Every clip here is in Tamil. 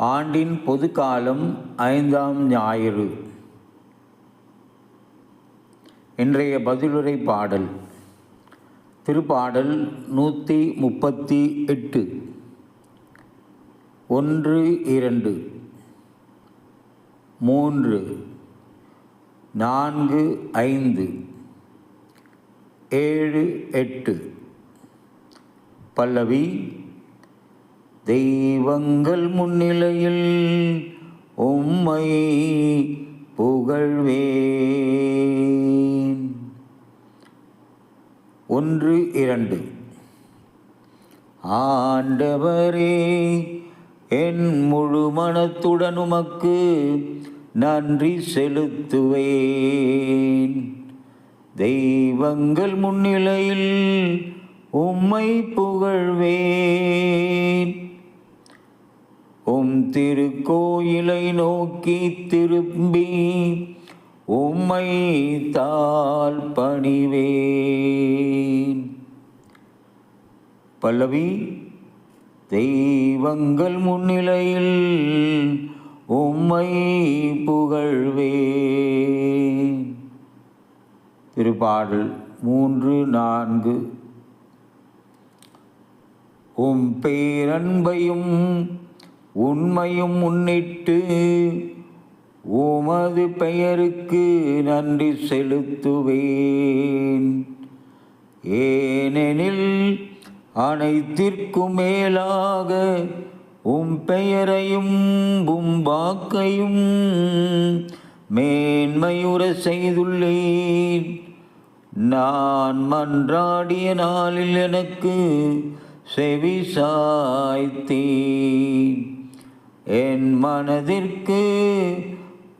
ஆண்டின் பொதுக்காலம் 5ஆம் ஞாயிறு. இன்றைய பதிலுரை பாடல். திருப்பாடல் 138. 1, 2, 3, 4, 5, 7, 8. பல்லவி. தெய்வங்கள் முன்னிலையில் உம்மை புகழ்வேன். 1, 2. ஆண்டவரே, என் முழு மனத்துடன் உமக்கு நன்றி செலுத்துவேன். தெய்வங்கள் முன்னிலையில் உம்மை புகழ்வேன். உம் திருக்கோயிலை நோக்கி திரும்பி உம்மை தாழ்பணிவேன். பல்லவி. தெய்வங்கள் முன்னிலையில் உம்மை புகழ்வேன். திருப்பாடல் 3, 4. உம் பேரன்பையும் உண்மையும் முன்னிட்டு உமது பெயருக்கு நன்றி செலுத்துவேன். ஏனெனில் அனைத்திற்கும் மேலாக உம் பெயரையும் உம் வாக்கையும் மேன்மையுற செய்துள்ளேன். நான் மன்றாடிய நாளில் எனக்கு செவி சாய்த்தீர். என் மனதிற்கு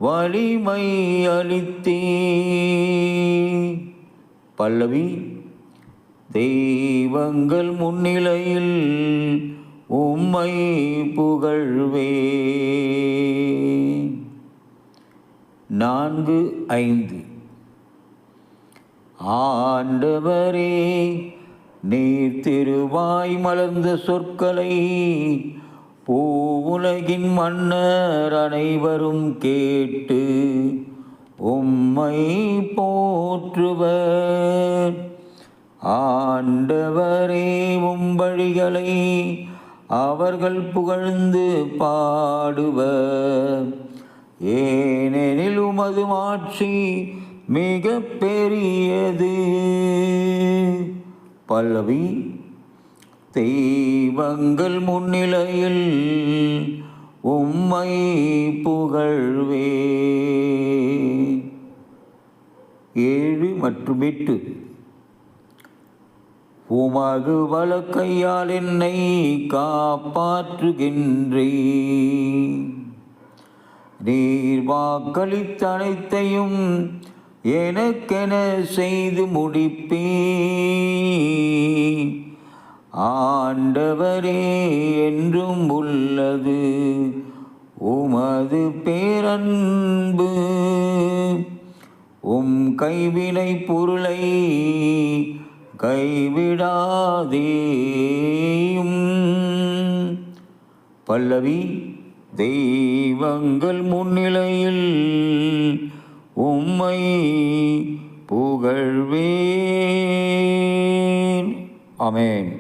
வலிமை அளித்தீர். பல்லவி. தெய்வங்கள் முன்னிலையில் உம்மை புகழ்வேன். 4, 5. ஆண்டவரே, நீர் திருவாய் மலர்ந்த சொற்களை பூவுலகின் மன்னர் அனைவரும் கேட்டு உம்மை போற்றுவர். ஆண்டவரே, உம் வழிகளை அவர்கள் புகழ்ந்து பாடுவர். ஏனெனில் உமது மாட்சி மிக பெரியது. பல்லவி. தெய்வங்கள் முன்னிலையில் உம்மை புகழ்வேன். 7 மற்றும் 8. உமது வலக்கையால் என்னை காப்பாற்றுகின்றீர். நீர் வாக்களித்த அனைத்தையும் எனக்கென செய்து முடிப்பீர். ஆண்டவரே, என்றும் உள்ளது உமது பேரன்பு. உம் கைவினை பொருளை கைவிடாதேயும். பல்லவி. தெய்வங்கள் முன்னிலையில் உம்மை புகழ்வேன். ஆமென்.